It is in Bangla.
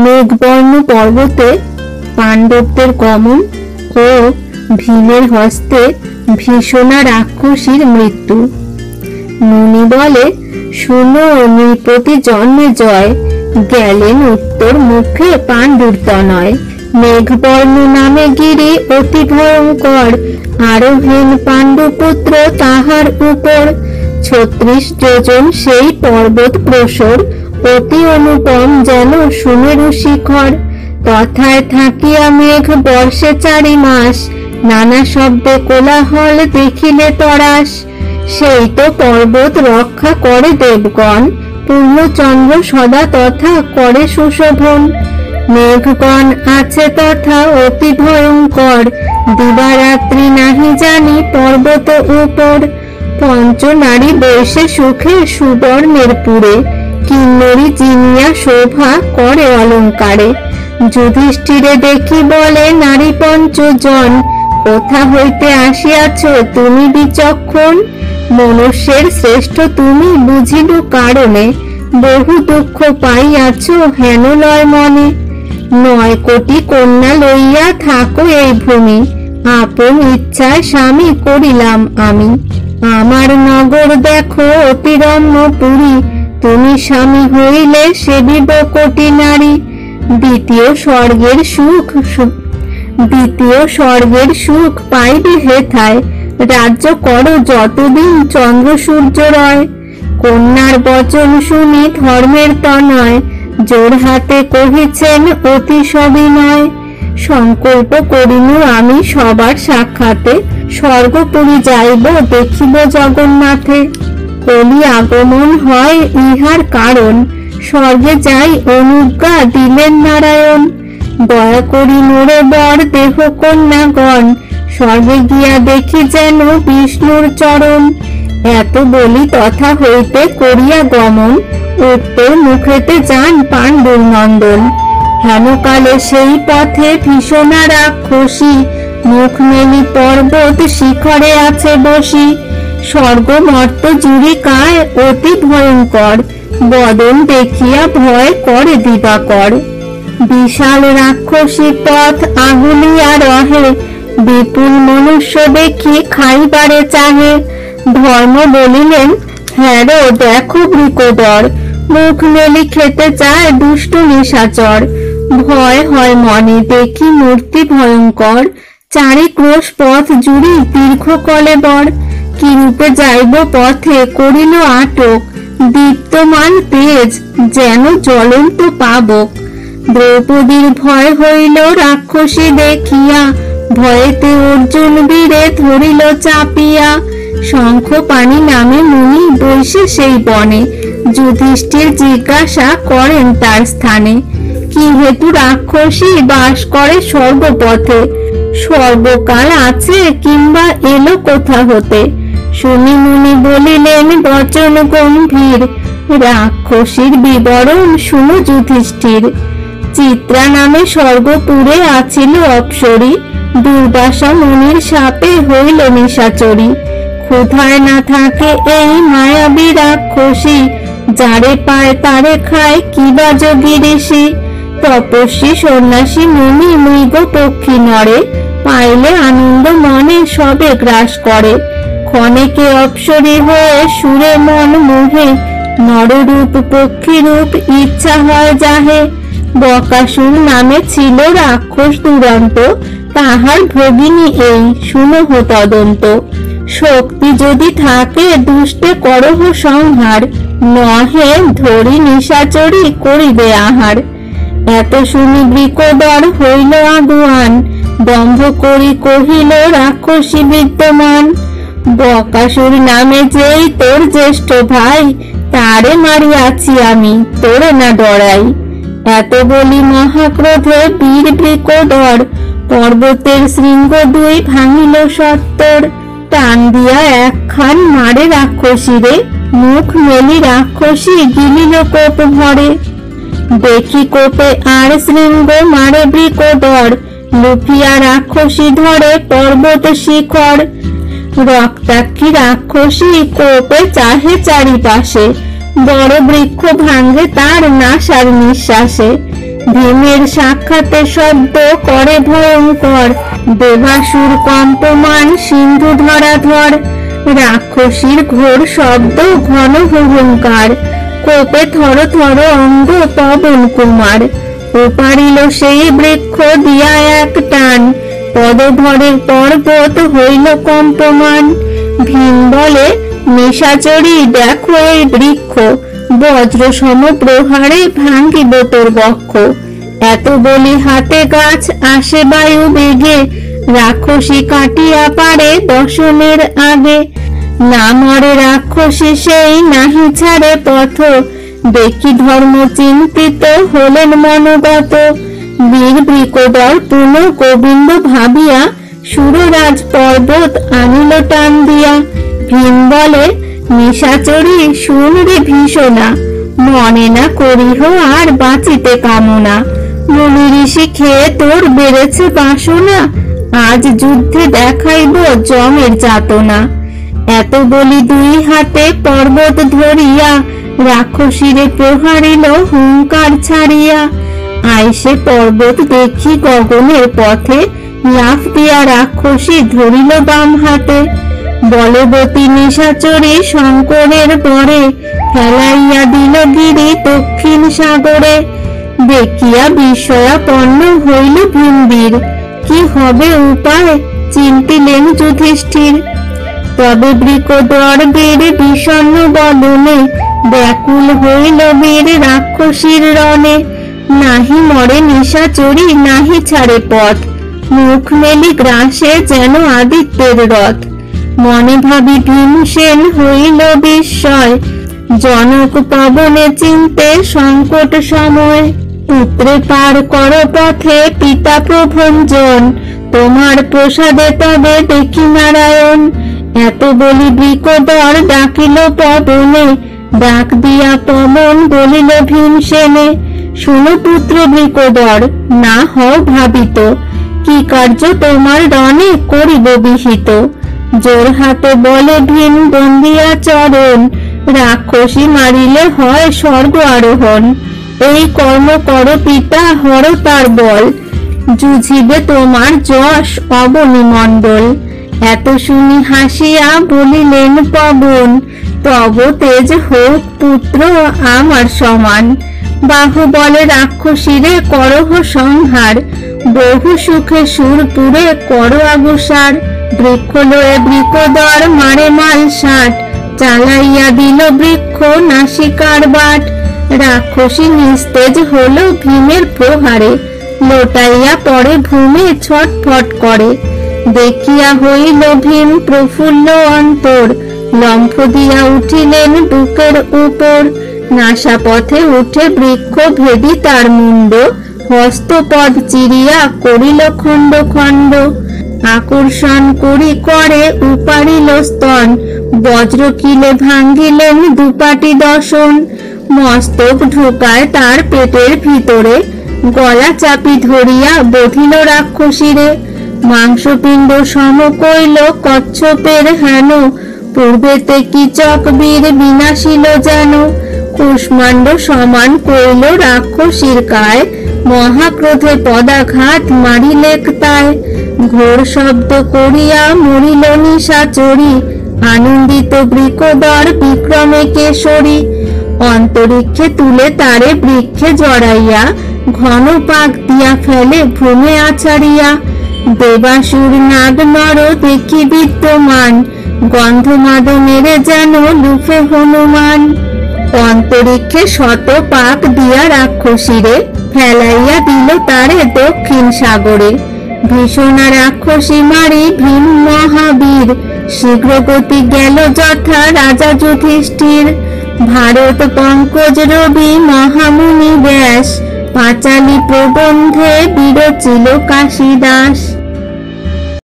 মেঘবর্ণ পর্বতে পাণ্ডবদের গমন ও ভীমের হস্তে ভীষণা রাক্ষসীর মৃত্যু। মুনি বলে, শুনো নৃপতি জন্মে জয়, গেলেন উত্তর মুখে পাণ্ডুর তনয়। মেঘবর্ণ নামে গিরি অতি ভয়ঙ্কর, আরোহেন পাণ্ডুপুত্র তাহার উপর। 36 যোজন সেই পর্বত প্রসর, অতি অনুপম যেন সুমেরু শিখর। তথায় থাকিয়া মেঘ বর্ষে 4 মাস, নানা শব্দে কোলাহল দেখিলে তরাস। সেই তো পর্বত রক্ষা করে দেবগণ, পূর্ণচন্দ্র সদা তথা করে সুশোভন। মেঘগণ আছে তথা অতি ভয়ঙ্কর, দিবারাত্রি নাহি জানি পর্বত উপর। পঞ্চনারী বৈশে সুখে সুবর্ণের পুরে, কিন্নরী চিনিয়া শোভা করে অলঙ্কারে। যুধিষ্ঠিরে দেখি বলে নারী পঞ্চজন, কোথা হইতে আসিয়াছ তুমি বিচক্ষণ। মনুষ্যের শ্রেষ্ঠ তুমি বুঝিল কারণে, বহু দুঃখ পাইয়াছ হেন লয় মনে। 9 কোটি কন্যা লইয়া থাকো এই ভূমি, আপন ইচ্ছায় স্বামী করিলাম আমি। আমার নগর দেখো অতি রম্য পুরী, তুমি স্বামী হইলে সেবিব কোটি নারী। দ্বিতীয় স্বর্গের সুখ পাইবে হেথায়, রাজ্য করো যতদিন চন্দ্র সূর্য রয়। কন্যার বচন শুনি ধর্মের তনয়, জোর হাতে কহিছেন অতি সবিনয়। সংকল্প করিনু আমি সবার সাক্ষাতে, স্বর্গপুরী যাইব দেখিব জগন্নাথে। কলি আগমন হয় ইহার কারণ, স্বর্গে যাই অনুজ্ঞা দিলেন নারায়ণ। দয়া করি মোরে বর দেহ কন্যাগণ, স্বর্গে গিয়া দেখি যেন বিষ্ণুর চরণ। এত বলি তথা হইতে করিয়া গমন, উত্তর মুখেতে যান পাণ্ডুর নন্দন। হেমকালে সেই পথে ভীষণা রাক্ষসী, মুখ মেলি পর্বত শিখরে আছে বসি। স্বর্গ মর্ত জুড়ি কায় অতি ভয়ঙ্কর, বদন দেখিয়া ভয় করে দিবাকর। বিশাল রাক্ষসী পথ আগুলিয়া রহে, বিপুল মনুষ্য দেখি খাইবারে চাহে। ধর্ম বলিলেন, হ্যাঁ দেখো বৃকোদর, মুখ মেলি খেতে চায় দুষ্ট নিশাচর। ভয় হয় মনে দেখি মূর্তি ভয়ঙ্কর, 4 ক্রোশ পথ জুড়ি দীর্ঘ কলেবর। কি রূপে যাইব পথে করিল আটক, দীপ্তমান তেজ যেন জ্বলন্ত পাবক। দ্রৌপদীর ভয় হইল রাক্ষসী দেখিয়া, ভয়েতে অর্জুন বীরে ধরিল চাপিয়া। শঙ্খ পানি নামে মুনি বৈশে সেই বনে, যুধিষ্ঠির জিজ্ঞাসা করেন তার স্থানে। কি হেতু রাক্ষসী বাস করে স্বর্গপথে, স্বর্গকাল আছে কিংবা এলো কোথা হতে। শুনি মুনি বলিলেন বচন গম্ভীর, রাক্ষসীর বিবরণ শুনো যুধিষ্ঠির। চিত্রা নামে স্বর্গপুরে আছিল অপ্সরী, দুর্বাসা মুনির শাপে হইল নিশাচরী। ক্ষুধায় না থাকে এই মায়াবী রাক্ষসী, যারে পায় তারে খায় কিবা যোগী ঋষি। তপস্বী সন্ন্যাসী মুনি মৃগ পক্ষী নরে, পাইলে আনন্দ মনে সবে গ্রাস করে। ক্ষণেকে অপ্সরী হয়ে সুরে মন মোহে, নররূপ পক্ষী রূপ ইচ্ছা হয় যাহে। বকাসুর নামে ছিল রাক্ষস দুরন্ত, তাহার ভগিনী এই শুনহ তদন্ত। শক্তি যদি থাকে দুষ্টে করহ সংহার, নহে ধরি নিশাচরী করিবে আহার। এত শুনি বৃকোদর হইল আগুয়ান, দম্ভ করি কহিল রাক্ষসী বিদ্যমান। বকাসুর নামে যেই তোর জ্যেষ্ঠ ভাই, তারে মারিয়াছি আমি তোরে না ডরাই। এত বলি মহাক্রোধে বীর বৃকোদর, পর্বতের শৃঙ্গ 2 ভাঙিল সত্তর। টান দিয়া একখান মারে রাক্ষসীরে, মুখ মেলি রাক্ষসী গিলিল কোপ ভরে। দেখি কোপে আর শৃঙ্গ মারে বৃকোদর, লুকিয়া রাক্ষসী ধরে পর্বত শিখর। রক্তাক্ষী রাক্ষসী কোপে চাহে চারিপাশে, বড় বৃক্ষ ভাঙ্গে তার নাসার নিঃশ্বাসে। ভীমের সাক্ষাতে শব্দ করে ভয়ঙ্কর, দেবাসুর কম্পমান সিন্ধু ধরাধর। রাক্ষসীর ঘোর শব্দ ঘন হুঙ্কার, কোপে থর থর অঙ্গ পবন কুমার। উপাড়িল সেই বৃক্ষ দিয়া এক টান, পদধরের পর্বত হইল কম্পমান। ভীম বলে, নিশাচরী দেখো এই বৃক্ষ, বজ্র সম প্রহারে ভাঙ্গিব তোর বক্ষ। এত বলি হাতে গাছ আসে বায়ু বেগে, রাক্ষসী কাটিয়া পারে দশনের আগে। না মরে রাক্ষসী সেই নাহি ছাড়ে পথ, দেখি ধর্ম চিন্তিত হলেন মনোগত। বীর বৃকোদর পুনঃ গোবিন্দ ভাবিয়া, সুররাজ পর্বত আনিল টান দিয়া। ভীম বলে, নিশাচরী শুন রে ভীষণা, মনে না করিহ আর বাঁচিতে কামনা। মুনি ঋষি খেয়ে তোর বেড়েছে বাসনা, আজ যুদ্ধে দেখাইব যমের যাতনা। এত বলি দুই হাতে পর্বত ধরিয়া, রাক্ষসীরে প্রহারিল হুঙ্কার ছাড়িয়া। আইসে পর্বত দেখি গগনের পথে, লাফ দিয়া রাক্ষসী ধরিল বাম হাতে। বলবতী নিশাচরী শঙ্করের পরে, ফেলাইয়া দিল গিরি দক্ষিণ সাগরে। দেখিয়া বিস্ময়াপন্ন হইল ভীমবীর, কি হবে উপায় চিন্তিলেন যুধিষ্ঠির। তবে বৃকোদর বীর বিষণ্ণ বদনে, ব্যাকুল হইল বীর রাক্ষসীর রণে। নাহি মরে নিশাচরী নাহি ছাড়ে পথ, মুখ মেলি গ্রাসে যেন আদিত্যের রথ। মনে ভাবি ভীমসেন হইল বিস্ময়, জনক পবনে চিনতে সংকট সময়। পুত্রে পার কর পথে পিতা প্রভঞ্জন, তোমার প্রসাদে তবে দেখি নারায়ণ। এত বলি বৃকোদর ডাকিল পবনে, ডাক দিয়া পবন বলিল ভীমসেনে। শুনো পুত্র বৃকোদর, না হও ভাবিত, কি কার্য তোমার রণে করিব বিহিত। জোর হাতে বলে ভীম বন্দিয়া চরণ, রাক্ষসী মারিলে হয় স্বর্গ আরোহণ। এই কর্ম কর পিতা, হর তার বল, যুঝিবে তোমার যশ অবনিমণ্ডল। এত শুনি হাসিয়া বলিলেন পবন, তব তেজ হোক পুত্র আমার সমান। বাহু বলে রাক্ষসীরে করহ সংহার, বহু সুখে সুরপুরে কর আগুসার। বৃক্ষ লয়ে বৃকোদর মারে মাল ষাট, চালাইয়া দিল বৃক্ষ নাসিকার বাট। রাক্ষসী নিস্তেজ হলো ভীমের প্রহারে, লোটাইয়া পড়ে ভূমে ছটফট করে। দেখিয়া হইল ভীম প্রফুল্ল অন্তর, লম্ফ দিয়া উঠিলেন বুকের উপর। নাসা পথে উঠে বৃক্ষ ভেদি তার মুন্ড, হস্তপদ চিরিয়া করিল খণ্ড খণ্ড। আকর্ষণ করি করে উপাড়িল স্তন, বজ্র কিলে ভাঙ্গিলেন দুপাটি দশন। মস্তক ঢুকায় তার পেটের ভিতরে, গলা চাপি ধরিয়া বধিল রাক্ষসীরে। মাংসপিণ্ড সম কইল কচ্ছপের হেন, পূর্বেতে কিচক বীর বিনাশিল যেন। কুষ্মাণ্ড সমান কইল রাক্ষসীর কায়, মহাক্রোধে পদাঘাত মারিলেক তায়। ঘোর শব্দ করিয়া মরিল নিশাচরী, আনন্দিত বৃকোদর বিক্রমে কেশরী। অন্তরিক্ষে তুলে তারে বৃক্ষে জড়াইয়া, ঘন পাক দিয়া ফেলে ভূমে আছাড়িয়া। দেবাসুর নাগ নর দেখি বিদ্যমান, গন্ধমাদ মেরে যেন লুফে হনুমান। অন্তরিক্ষে শত পাক দিয়া রাক্ষসীরে, ফেলাইয়া দিল তারে দক্ষিণ সাগরে। ভীষণা রাক্ষসী মারি ভীম মহাবীর, শীঘ্র গতি গেল যথা রাজা যুধিষ্ঠির। ভারত পঙ্কজ রবি মহামুনি ব্যাস, পাঁচালী প্রবন্ধে বিরচিল কাশীদাস।